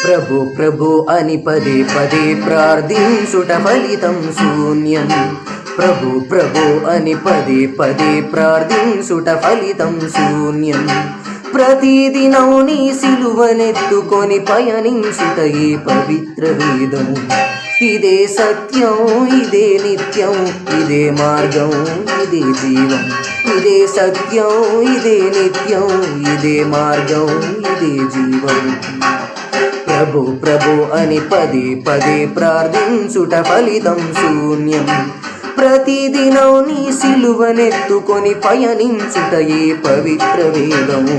ప్రభు ప్రభు అని పదే పదే ప్రార్థించుట ఫలితం శూన్యం. ప్రభు ప్రభు అని పదే పదే ప్రార్థించుట ఫలితం శూన్యం. ప్రతిదినం నీ సిలువనెత్తుకొని పయనించుట ఏ పవిత్ర వేదము. ఇదే సత్యం, ఇదే నిత్యం, ఇదే మార్గం, ఇదే జీవం. ఇదే సత్యం, ఇదే నిత్యం, ఇదే మార్గం, ఇదే జీవం. ప్రభు ప్రభు అని పదే పదే ప్రార్థించుట ఫలితం శూన్యం. ప్రతిదినం నీ సిలువనెత్తుకొని పయనించుట ఏ పవిత్ర వేదము.